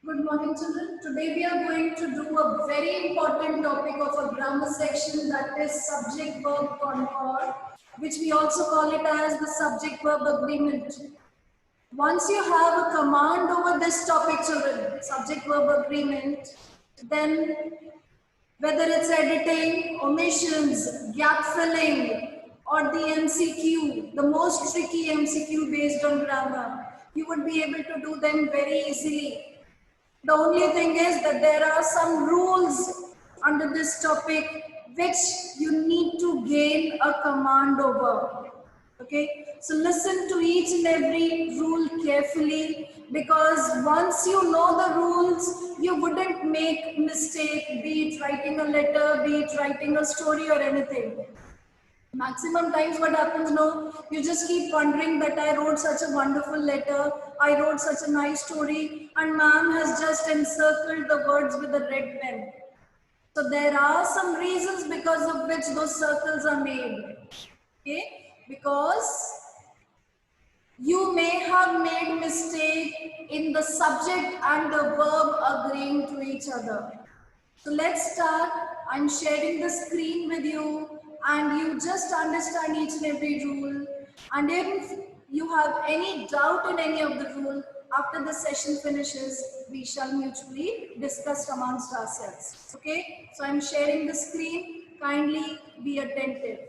Good morning, children. Today we are going to do a very important topic of a grammar section, that is subject verb concord, which we also call it as the subject verb agreement. Once you have a command over this topic, children, subject verb agreement, then whether it's editing, omissions, gap filling, or the MCQ, the most tricky MCQ based on grammar, you would be able to do them very easily. The only thing is that there are some rules under this topic which you need to gain a command over. Okay, so listen to each and every rule carefully, because once you know the rules, you wouldn't make mistake, be it writing a letter, be it writing a story or anything. Maximum times what happens now, you just keep wondering that I wrote such a wonderful letter, I wrote such a nice story, and ma'am has just encircled the words with a red pen. So there are some reasons because of which those circles are made. Okay, because you may have made mistake in the subject and the verb agreeing to each other. So let's start. I'm sharing the screen with you and you just understand each and every rule. And if you have any doubt in any of the rule, after the session finishes, we shall mutually discuss amongst ourselves. Okay? So I'm sharing the screen. Kindly be attentive.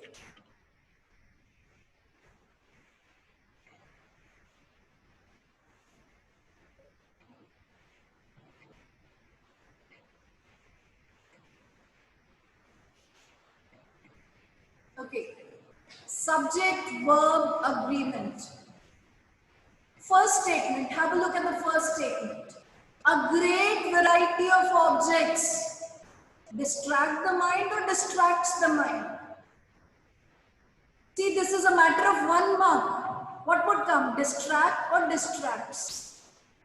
Okay. Subject verb agreement. First statement, have a look at the first statement. A great variety of objects distract the mind or distracts the mind. See, this is a matter of 1 mark. What would come? Distract or distracts?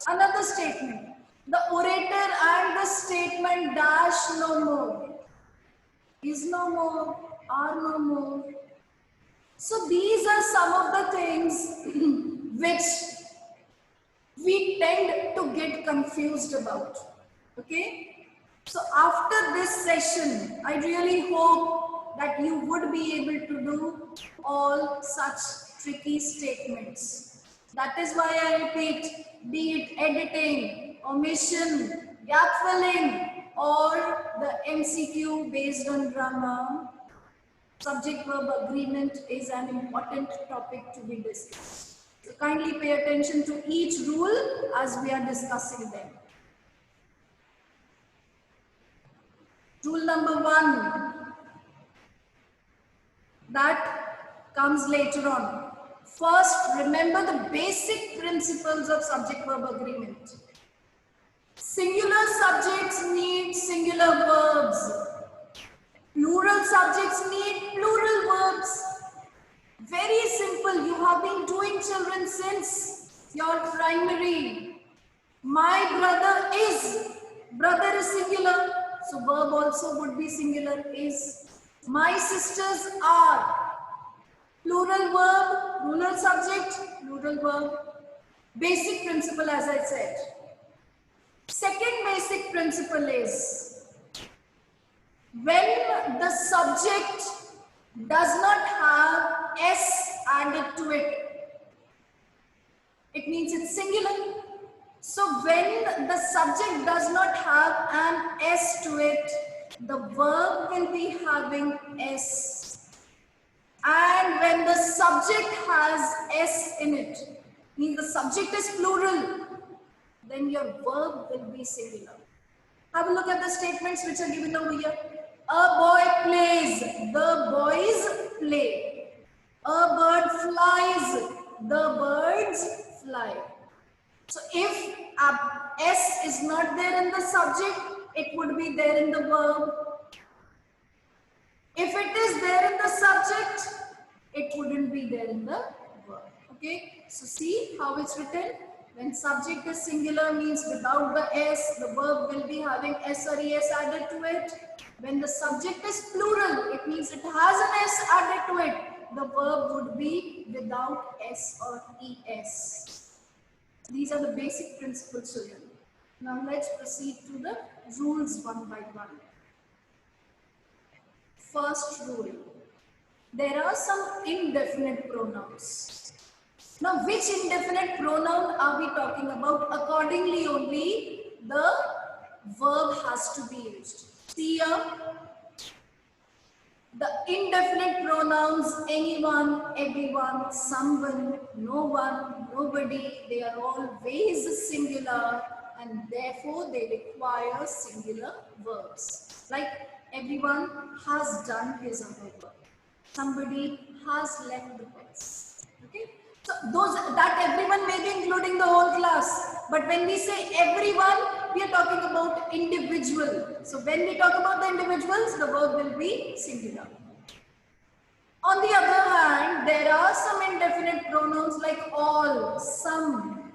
Another statement. The orator and the statement dash no more. Is no more, are no more. So these are some of the things which we tend to get confused about. Okay? So after this session, I really hope that you would be able to do all such tricky statements. That is why I repeat, be it editing, omission, gap filling, or the MCQ based on grammar, subject verb agreement is an important topic to be discussed. So kindly pay attention to each rule as we are discussing them. Rule number 1, that comes later on. First, remember the basic principles of subject verb agreement. Singular subjects need singular verbs. Plural subjects need plural verbs. Very simple. You have been doing, children, since your primary. My brother is. Brother is singular. So verb also would be singular, is. My sisters are. Plural verb, plural subject, plural verb. Basic principle, as I said. Second basic principle is when the subject does not have S added to it, it means it's singular. So when the subject does not have an S to it, the verb will be having S. And when the subject has S in it, means the subject is plural, then your verb will be singular. Have a look at the statements which are given over here. A boy plays, the boys play. A bird flies, the birds fly. So if S is not there in the subject, it would be there in the verb. If it is there in the subject, it wouldn't be there in the verb. Okay, so see how it's written. When subject is singular means without the S, the verb will be having S or ES added to it. When the subject is plural, it means it has an S added to it. The verb would be without S or ES. These are the basic principles, children. Now let's proceed to the rules one by one. First rule. There are some indefinite pronouns. Now, which indefinite pronoun are we talking about? Accordingly, only the verb has to be used. See here, the indefinite pronouns anyone, everyone, someone, no one, nobody, they are always singular and therefore they require singular verbs. Like everyone has done his or her work. Somebody has left the bus. Okay? So those that everyone may be including the whole class. But when we say everyone, we are talking about individual. So when we talk about the individuals, the verb will be singular. On the other hand, there are some indefinite pronouns like all, some.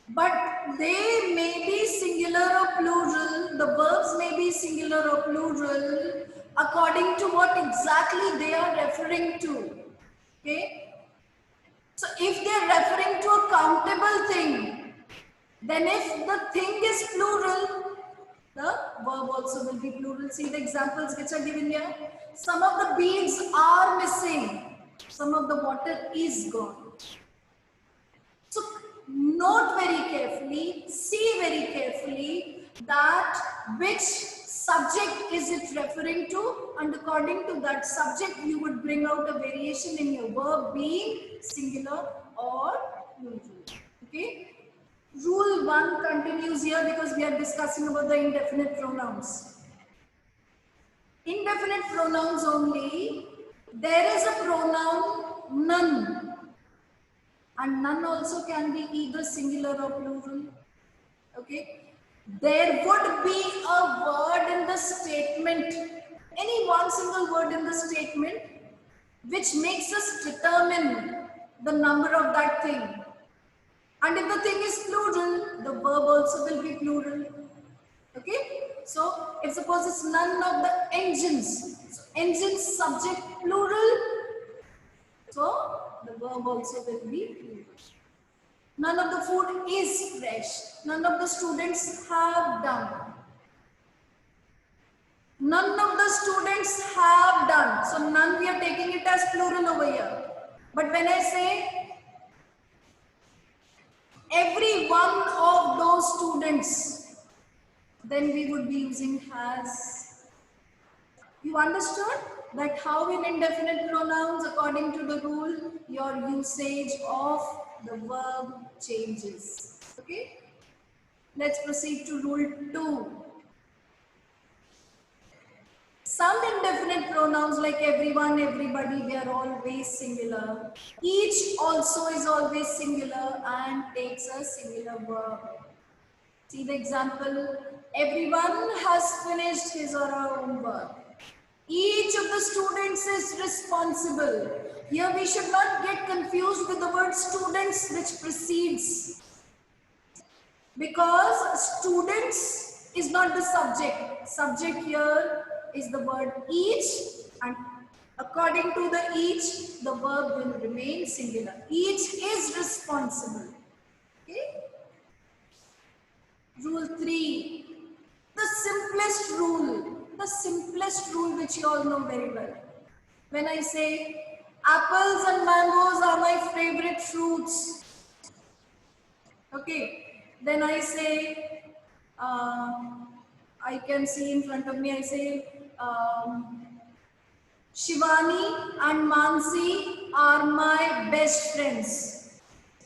But they may be singular or plural. The verbs may be singular or plural according to what exactly they are referring to. Okay? So if they are referring to a countable thing, then if the thing is plural, the verb also will be plural. See the examples which are given here. Some of the beads are missing. Some of the water is gone. So note very carefully, see very carefully that which subject is it referring to, and according to that subject you would bring out a variation in your verb being singular or plural. Okay. Rule 1 continues here because we are discussing about the indefinite pronouns. Indefinite pronouns only, there is a pronoun none. And none also can be either singular or plural. Okay. There would be a word in the statement, any one single word in the statement, which makes us determine the number of that thing. And if the thing is plural, the verb also will be plural. Okay. So if suppose it's none of the engines, so engines subject plural, so the verb also will be plural. None of the food is fresh. None of the students have done. None of the students have done. So none, we are taking it as plural over here. But when I say every one of those students, then we would be using has. You understood that how in indefinite pronouns, according to the rule, your usage of the verb changes. Okay. Let's proceed to rule 2. Some indefinite pronouns like everyone, everybody, they are always singular. Each also is always singular and takes a singular verb. See the example. Everyone has finished his or her homework. Each of the students is responsible. Here we should not get confused with the word students which precedes. Because students is not the subject. Subject here is the word each, and according to the each, the verb will remain singular. Each is responsible. Okay? Rule 3. The simplest rule which you all know very well. When I say apples and mangoes are my favorite fruits. Okay. Then I say, I can see in front of me, I say, Shivani and Mansi are my best friends.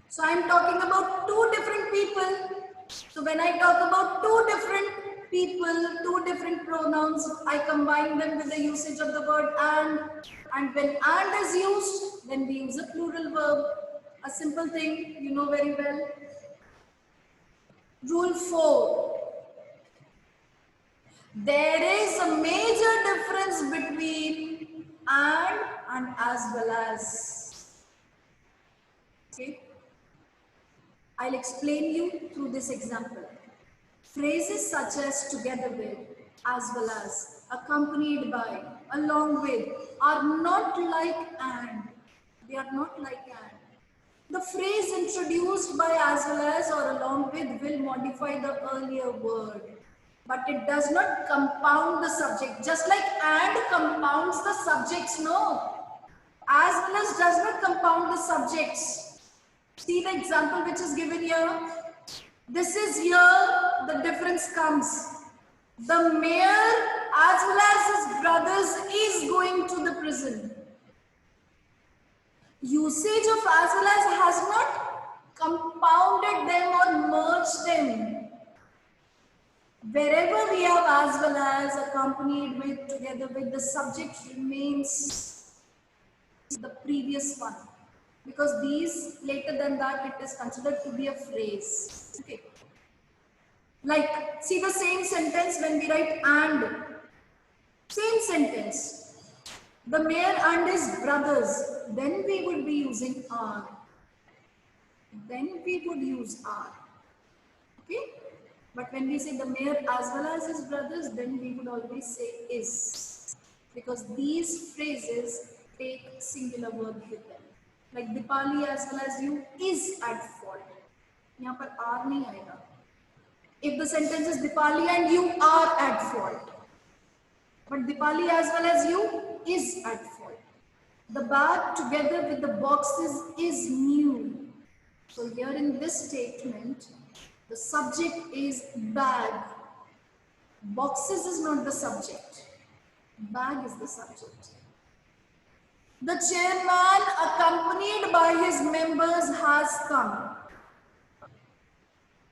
So I am talking about two different people. So when I talk about two different people, two different pronouns, I combine them with the usage of the word and when and is used, then we use a plural verb. A simple thing, you know very well. Rule 4. There is a major difference between and as well as. Okay. I'll explain you through this example. Phrases such as together with, as well as, accompanied by, along with, are not like and. They are not like and. The phrase introduced by as well as or along with will modify the earlier word, but it does not compound the subject. Just like and compounds the subjects, no. As well as does not compound the subjects. See the example which is given here. This is here, the difference comes. The mayor as well as his brothers is going to the prison. Usage of as well as has not compounded them or merged them. Wherever we have as well as accompanied with together with, the subject remains the previous one, because these later than that it is considered to be a phrase. Okay. Like, see the same sentence when we write and. Same sentence. The mayor and his brothers. Then we would be using are. Then we would use are. Okay. But when we say the mayor as well as his brothers, then we would always say is. Because these phrases take singular verb with them. Like Dipali as well as you is at fault. यहाँ पर are नहीं आएगा. If the sentence is Dipali and you are at fault, but Dipali as well as you is at fault. The bag together with the boxes is new. So here in this statement, the subject is bag. Boxes is not the subject. Bag is the subject. The chairman, accompanied by his members, has come.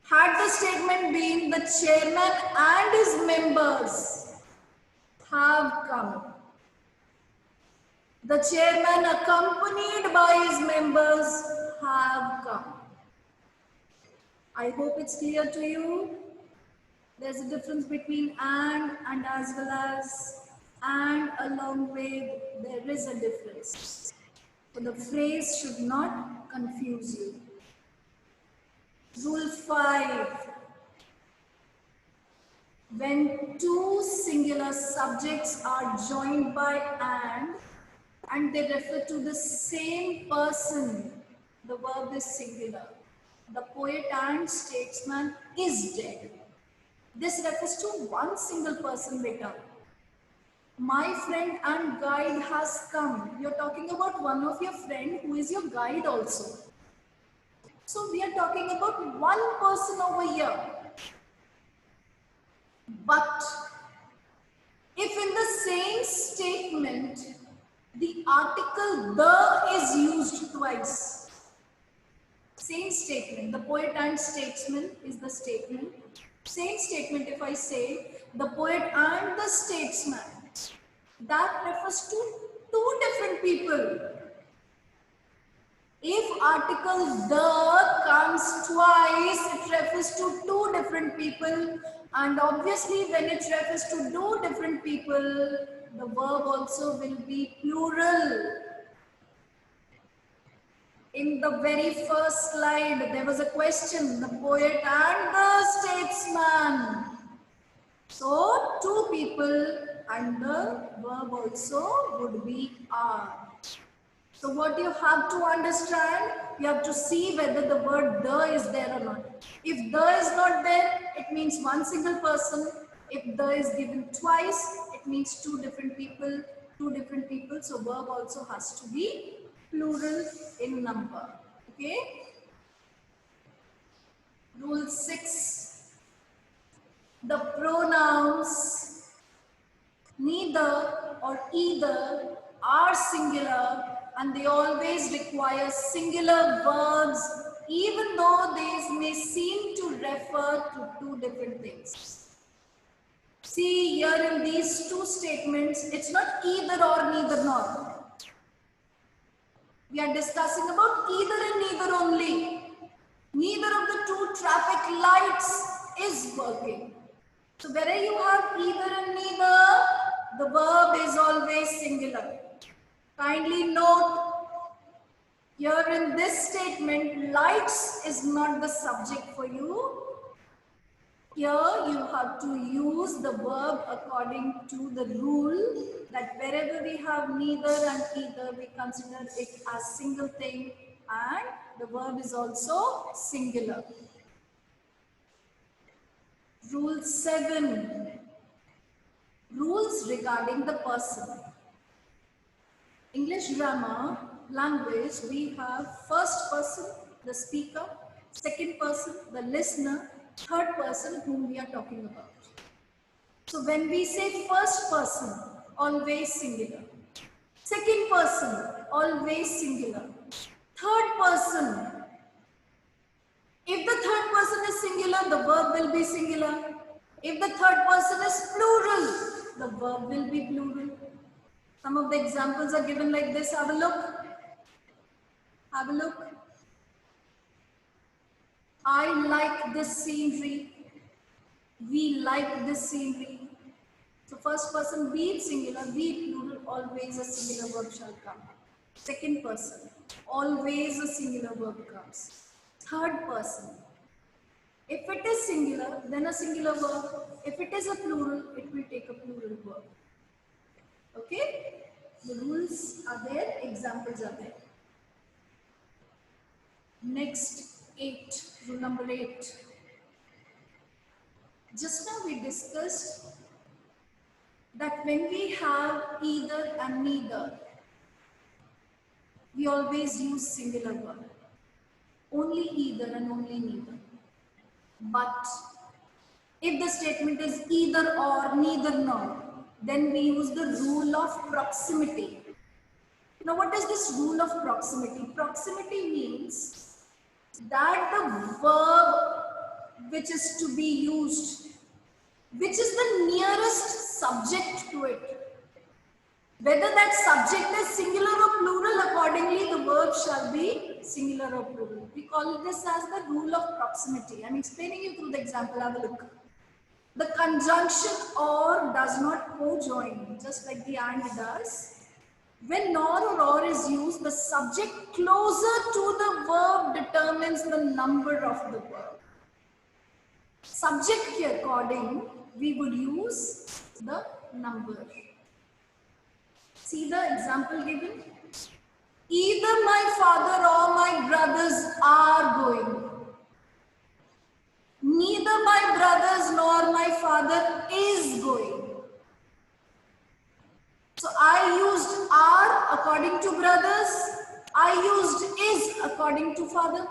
Had the statement been the chairman and his members have come, the chairman accompanied by his members have come. I hope it's clear to you. There's a difference between and as well as, and along with, there is a difference. So the phrase should not confuse you. Rule 5. When two singular subjects are joined by and they refer to the same person, the verb is singular. The poet and statesman is dead. This refers to one single person, beta. My friend and guide has come. You're talking about one of your friend who is your guide also. So we are talking about one person over here. But if in the same statement, the article the is used twice. Same statement, the poet and statesman is the statement. Same statement if I say the poet and the statesman, that refers to two different people. If article the comes twice, it refers to two different people, and obviously when it refers to two different people, the verb also will be plural. In the very first slide, there was a question, the poet and the statesman. So, two people and the verb also would be are. So what you have to understand, you have to see whether the word the is there or not. If the is not there, it means one single person. If the is given twice, it means two different people. So verb also has to be plural in number. Okay. Rule 6. The pronouns neither or either are singular, and they always require singular verbs, even though these may seem to refer to two different things. See here in these two statements, it's not either or, neither nor. We are discussing about either and neither only. Neither of the two traffic lights is working. So wherever you have either and neither, the verb is always singular. Kindly note, here in this statement, lights is not the subject for you. Here you have to use the verb according to the rule that wherever we have neither and either, we consider it as single thing. and the verb is also singular. Rule 7. Rules regarding the person. English grammar language, we have first person, the speaker, second person, the listener, third person whom we are talking about. So when we say first person, always singular. Second person, always singular. Third person, if the third person is singular, the verb will be singular. If the third person is plural, the verb will be plural. Some of the examples are given like this. Have a look. Have a look. I like this scenery. We like this scenery. So first person, be it singular, be it plural, always a singular verb shall come. Second person, always a singular verb comes. Third person, if it is singular, then a singular verb. If it is a plural, it will take a plural verb. Okay? The rules are there, examples are there. Next, 8, rule number 8. Just now we discussed that when we have either and neither, we always use singular verb. Only either and only neither. But if the statement is either or, neither nor, then we use the rule of proximity. Now what is this rule of proximity? Proximity means that the verb which is to be used, which is the nearest subject to it, whether that subject is singular or plural, accordingly the verb shall be singular or plural. We call this as the rule of proximity. I am explaining you through the example. Have a look. The conjunction or does not co-join, just like the and does. When nor or is used, the subject closer to the verb determines the number of the verb. Subject here, according, we would use the number. See the example given? Either my father or my brothers are going. Neither my brothers nor my father is going. So I used are according to brothers. I used is according to father.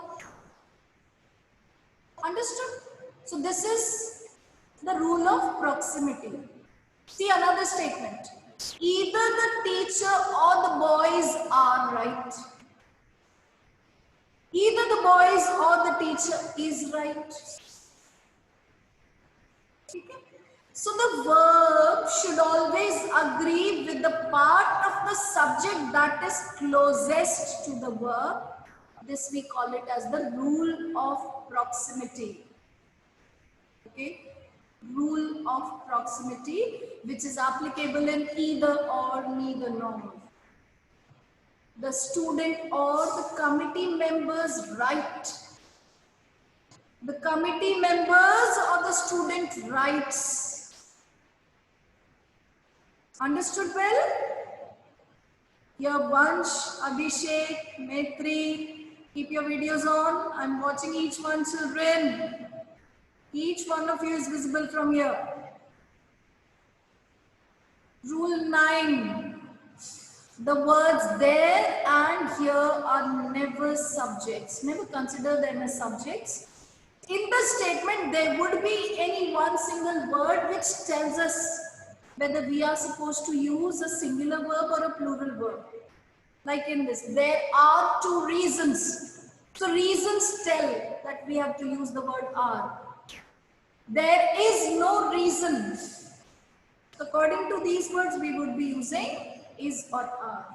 Understood? So this is the rule of proximity. See another statement. Either the teacher or the boys are right. Either the boys or the teacher is right. Okay. So the verb should always agree with the part of the subject that is closest to the verb. This we call it as the rule of proximity. Okay. Rule of proximity, which is applicable in either or, neither nor. The student or the committee members right. The committee members or the student writes. Understood well? Here Vansh, Abhishek, Maitri, keep your videos on. I'm watching each one, children. Each one of you is visible from here. Rule 9. The words there and here are never subjects. Never consider them as subjects. In the statement, there would be any one single word which tells us whether we are supposed to use a singular verb or a plural verb. Like in this, there are 2 reasons. So reasons tell that we have to use the word are. There is no reason. According to these words, we would be using is or are.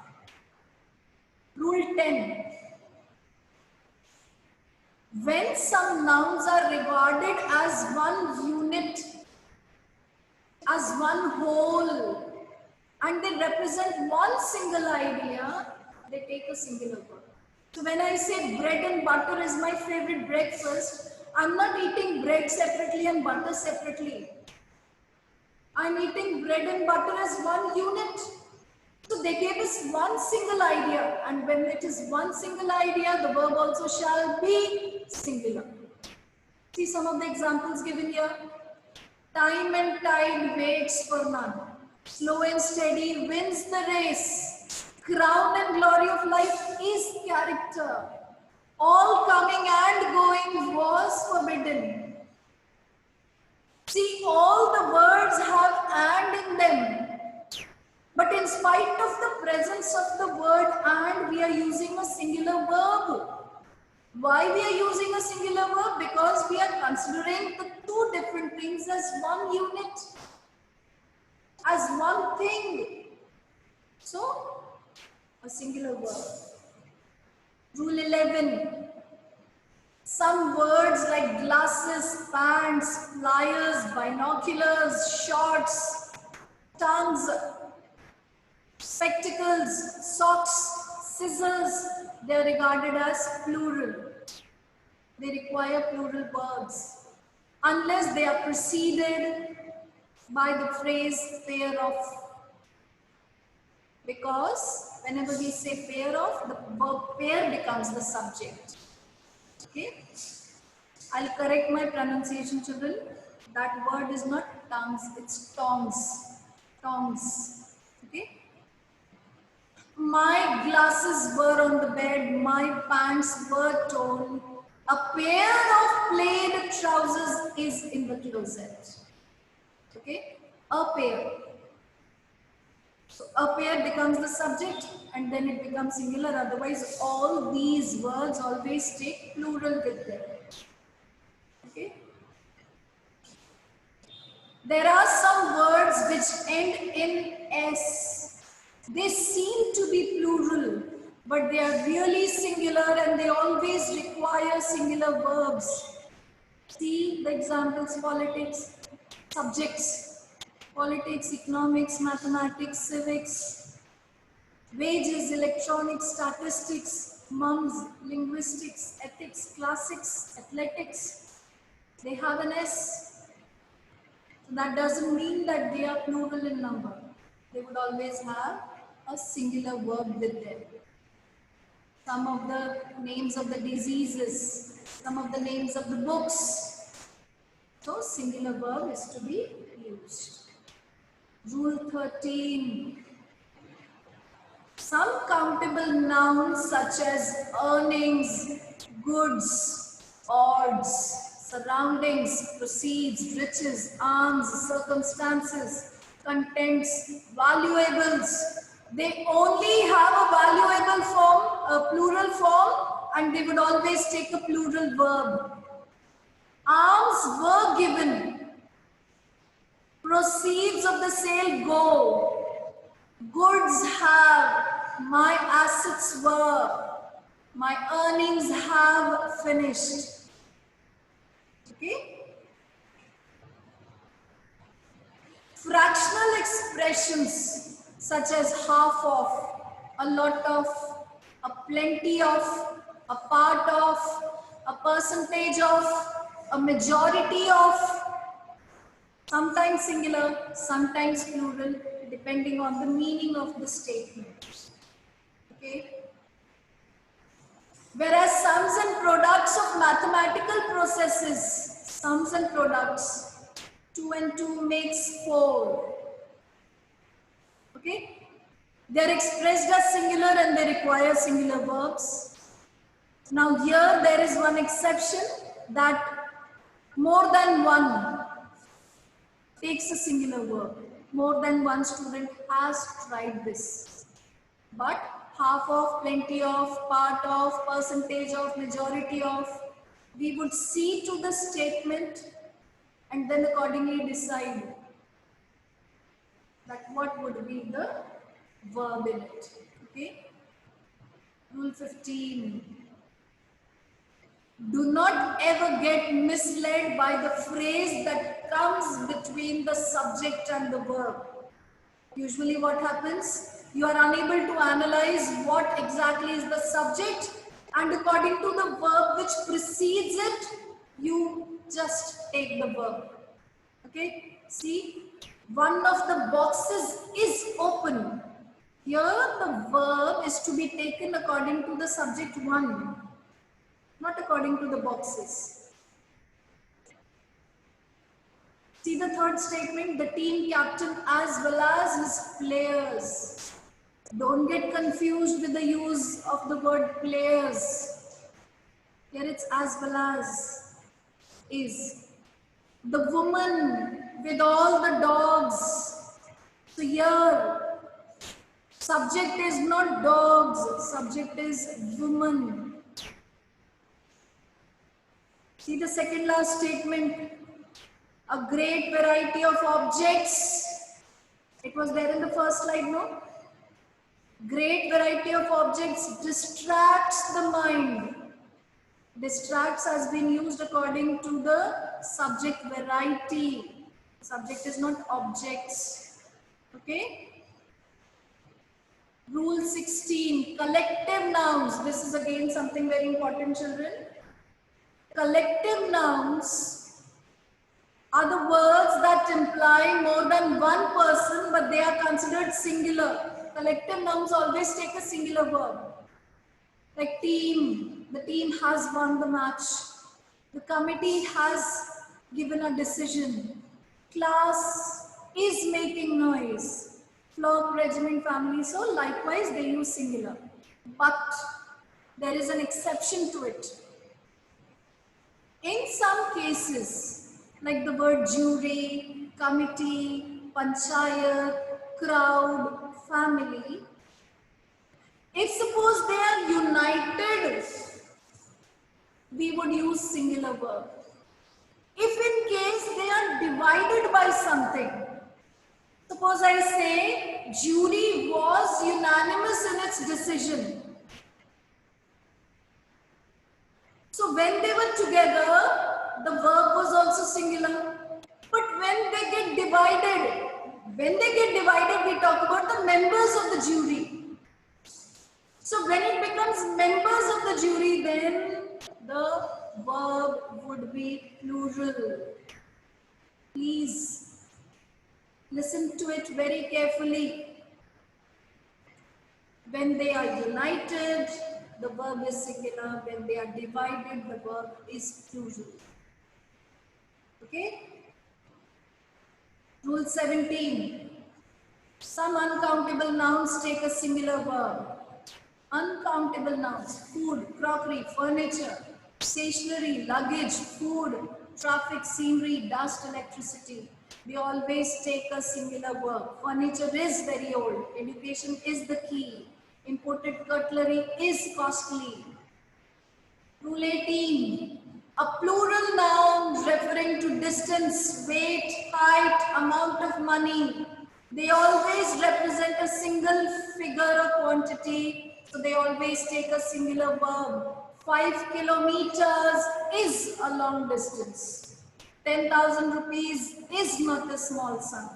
Rule 10. When some nouns are regarded as one unit, as one whole, and they represent one single idea, they take a singular verb. So when I say bread and butter is my favorite breakfast, I'm not eating bread separately and butter separately. I'm eating bread and butter as one unit. So they gave us one single idea, and when it is one single idea, the verb also shall be singular. See some of the examples given here. Time and tide waits for none. Slow and steady wins the race. Crown and glory of life is character. All coming and going was forbidden. See, all the words have and in them. But in spite of the presence of the word and, we are using a singular verb. Why we are using a singular verb? Because we are considering the two different things as one unit, as one thing. So, a singular verb. Rule 11. Some words like glasses, pants, pliers, binoculars, shorts, tongues, spectacles, socks, scissors, they are regarded as plural. They require plural verbs unless they are preceded by the phrase pair of. Because whenever we say pair of, the verb pair becomes the subject. Okay? I'll correct my pronunciation, children. That word is not tongues, it's tongs. Tongs. Okay? My glasses were on the bed, my pants were torn. A pair of plaid trousers is in the closet. Okay? A pair. So a pair becomes the subject and then it becomes singular. Otherwise, all these words always take plural with them. Okay? There are some words which end in S. They seem to be plural, but they are really singular and they always require singular verbs. See the examples: politics, subjects, politics, economics, mathematics, civics, wages, electronics, statistics, mums, linguistics, ethics, classics, athletics. They have an S. So that doesn't mean that they are plural in number. They would always have a singular verb with them. Some of the names of the diseases, some of the names of the books. So singular verb is to be used. Rule 13. Some countable nouns such as earnings, goods, odds, surroundings, proceeds, riches, arms, circumstances, contents, valuables, they only have a valuable form, a plural form, and they would always take a plural verb. Alms were given. Proceeds of the sale go. Goods have. My assets were. My earnings have finished. Okay? Fractional expressions such as half of, a lot of, a plenty of, a part of, a percentage of, a majority of, sometimes singular, sometimes plural, depending on the meaning of the statement. Okay? Whereas sums and products of mathematical processes, sums and products, 2 and 2 makes 4. Okay? They are expressed as singular and they require singular verbs. Now here there is one exception, that more than one takes a singular verb. More than one student has tried this. But half of, plenty of, part of, percentage of, majority of, we would see to the statement and then accordingly decide that what would be the verb in it. Okay? Rule 15. Do not ever get misled by the phrase that comes between the subject and the verb. Usually what happens? You are unable to analyze what exactly is the subject, and according to the verb which precedes it, you just take the verb. Okay? See, one of the boxes is open. Here the verb is to be taken according to the subject 1, not according to the boxes. See the third statement, the team captain as well as his players. Don't get confused with the use of the word players. Here it's as well as is. The woman with all the dogs. So here subject is not dogs, subject is woman. See the second last statement, a great variety of objects. It was there in the first slide, no? Great variety of objects distracts the mind. Distracts has been used according to the subject variety. Subject is not objects. Okay? Rule 16, collective nouns. This is again something very important, children. Collective nouns are the words that imply more than one person, but they are considered singular. Collective nouns always take a singular verb. Like team, the team has won the match. The committee has given a decision. Class is making noise. Flock, regiment, family. So likewise they use singular. But there is an exception to it. In some cases, like the word jury, committee, panchayat, crowd, family, if suppose they are united, we would use singular verb. If in case they are divided by something, suppose I say jury was unanimous in its decision. So when they were together, the verb was also singular. But when they get divided, we talk about the members of the jury. So when it becomes members of the jury, then the verb would be plural. Please listen to it very carefully. When they are united, the verb is singular. When they are divided, the verb is plural. Okay? Rule 17. Some uncountable nouns take a singular verb. Uncountable nouns, food, crockery, furniture, stationery, luggage, food, traffic, scenery, dust, electricity. They always take a singular verb. Furniture is very old. Education is the key. Imported cutlery is costly. Rule 18. A plural noun referring to distance, weight, height, amount of money. They always represent a single figure or quantity. So they always take a singular verb. 5 kilometers is a long distance. 10,000 rupees is not a small sum.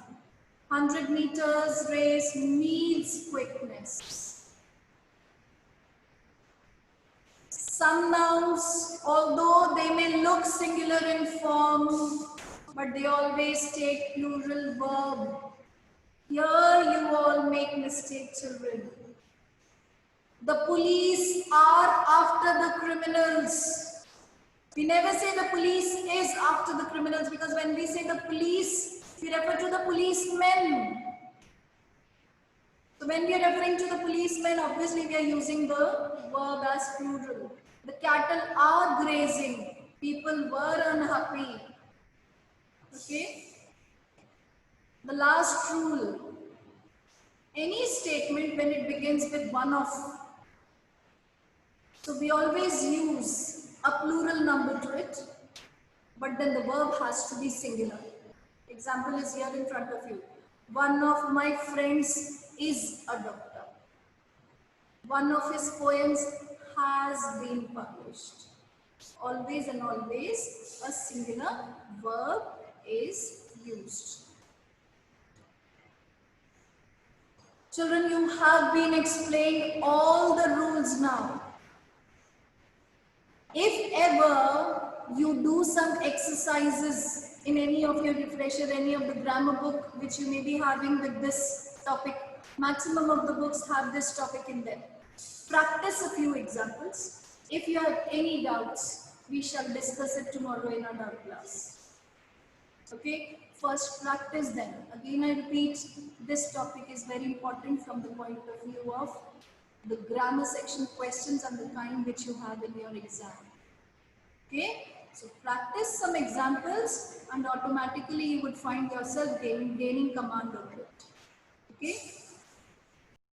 100 meters race needs quickness. Some nouns, although they may look singular in form, but they always take plural verb. Here you all make mistake, children. The police are after the criminals. We never say the police is after the criminals, because when we say the police, we refer to the policemen. So when we are referring to the policemen, obviously we are using the verb as plural. The cattle are grazing. People were unhappy. Okay? The last rule. Any statement when it begins with one of. So we always use a plural number to it, but then the verb has to be singular. Example is here in front of you. One of my friends is a doctor. One of his poems has been published. Always and always a singular verb is used. Children, you have been explained all the rules now. If ever you do some exercises in any of your refresher, any of the grammar book which you may be having with this topic, Maximum of the books have this topic in them. Practice a few examples. If you have any doubts, we shall discuss it tomorrow in our doubt class. Okay, first practice them. Again, I repeat, this topic is very important from the point of view of the grammar section questions and the kind which you have in your exam. Okay, so practice some examples and automatically you would find yourself gaining command over it. Okay.